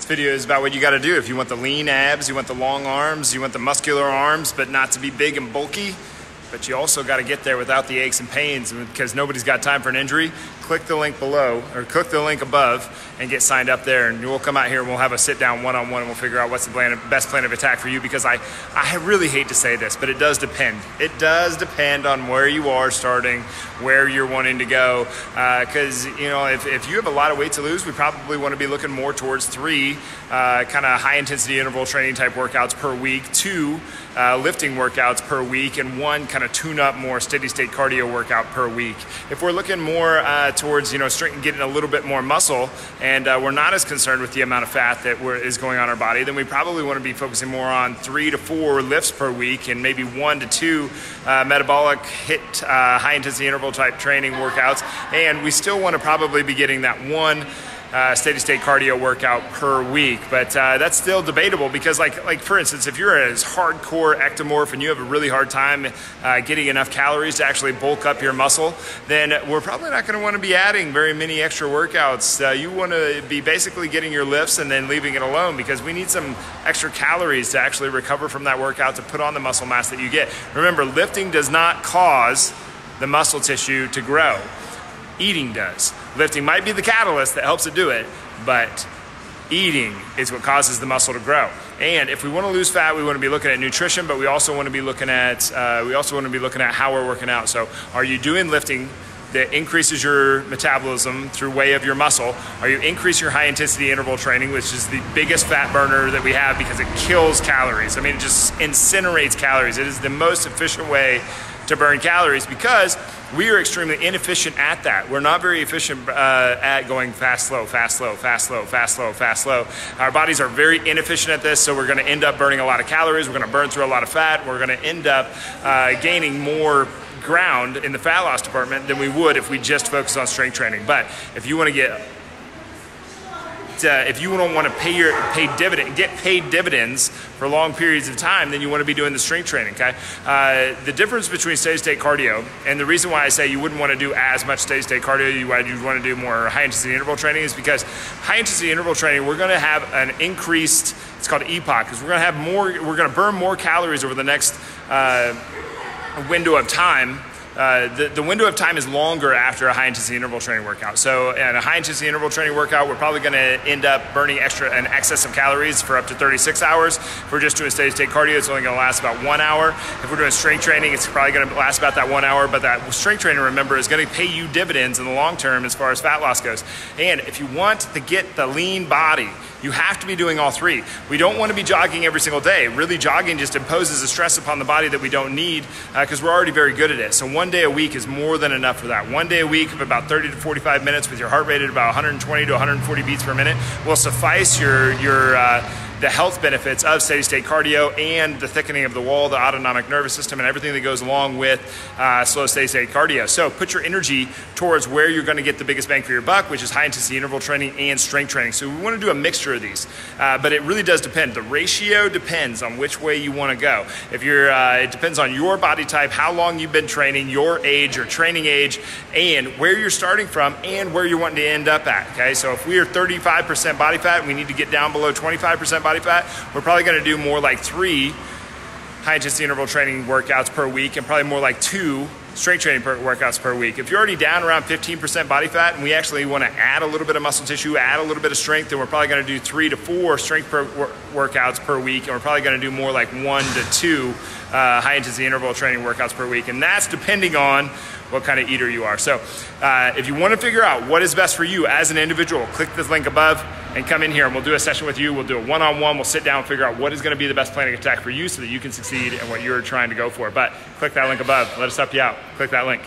This video is about what you got to do if you want the lean abs, you want the long arms, you want the muscular arms, but not to be big and bulky. But you also got to get there without the aches and pains, because nobody's got time for an injury. Click the link below, or click the link above, and get signed up there. And we'll come out here and we'll have a sit-down one-on-one, and we'll figure out what's the best plan of attack for you. Because I really hate to say this, but it does depend. It does depend on where you are starting, where you're wanting to go. Because you know, if you have a lot of weight to lose, we probably want to be looking more towards 3 kind of high-intensity interval training type workouts per week, 2 lifting workouts per week, and 1 kind of tune-up, more steady-state cardio workout per week. If we're looking more towards, you know, getting a little bit more muscle, and we're not as concerned with the amount of fat that is going on our body, then we probably want to be focusing more on 3 to 4 lifts per week, and maybe 1 to 2 metabolic HIIT high-intensity interval type training workouts. And we still want to probably be getting that 1 steady-state cardio workout per week, but that's still debatable, because like for instance, if you're a hardcore ectomorph and you have a really hard time getting enough calories to actually bulk up your muscle, then we're probably not going to want to be adding very many extra workouts. You want to be basically getting your lifts and then leaving it alone, because we need some extra calories to actually recover from that workout to put on the muscle mass that you get. Remember, lifting does not cause the muscle tissue to grow. Eating does. Lifting might be the catalyst that helps it do it, but eating is what causes the muscle to grow. And if we want to lose fat, we want to be looking at nutrition, but we also want to be looking at how we're working out. So, are you doing lifting that increases your metabolism through way of your muscle? Are you increasing your high intensity interval training, which is the biggest fat burner that we have, because it kills calories? I mean, it just incinerates calories. It is the most efficient way to burn calories, because we are extremely inefficient at that. We're not very efficient at going fast, slow, fast, slow, fast, slow, fast, slow, fast, slow. Our bodies are very inefficient at this, so we're going to end up burning a lot of calories. We're going to burn through a lot of fat. We're going to end up gaining more ground in the fat loss department than we would if we just focus on strength training. But if you want to get if you don't want to get paid dividends for long periods of time, then you want to be doing the strength training, okay? The difference between steady-state cardio, and the reason why I say you wouldn't want to do as much steady-state cardio, you'd want to do more high-intensity interval training, is because high-intensity interval training, we're going to have an increased, it's called EPOC, because we're going to burn more calories over the next window of time. The window of time is longer after a high-intensity interval training workout. So in a high-intensity interval training workout, we're probably going to end up burning an excess of calories for up to 36 hours. If we're just doing steady-state cardio, it's only going to last about 1 hour. If we're doing strength training, it's probably going to last about that 1 hour. But that strength training, remember, is going to pay you dividends in the long term as far as fat loss goes. And if you want to get the lean body, you have to be doing all 3. We don't want to be jogging every single day. Really, jogging just imposes a stress upon the body that we don't need, because we're already very good at it. So 1 day a week is more than enough for that. 1 day a week of about 30 to 45 minutes with your heart rate at about 120 to 140 beats per minute will suffice the health benefits of steady-state cardio and the thickening of the wall, the autonomic nervous system, and everything that goes along with slow steady-state cardio. So put your energy towards where you're going to get the biggest bang for your buck, which is high-intensity interval training and strength training. So we want to do a mixture of these, but it really does depend. The ratio depends on which way you want to go. If it depends on your body type, how long you've been training, your age, your training age, and where you're starting from and where you're wanting to end up at. Okay, so if we are 35% body fat and we need to get down below 25% body fat, we're probably going to do more like 3 high-intensity interval training workouts per week, and probably more like 2 strength training workouts per week. If you're already down around 15% body fat and we actually want to add a little bit of muscle tissue, add a little bit of strength, then we're probably going to do 3 to 4 strength workouts per week, and we're probably going to do more like 1 to 2 high-intensity interval training workouts per week. And that's depending on what kind of eater you are. So if you want to figure out what is best for you as an individual, click this link above and come in here, and we'll do a session with you. We'll do a one-on-one. We'll sit down and figure out what is going to be the best planning attack for you so that you can succeed in what you're trying to go for. But click that link above. Let us help you out. Click that link.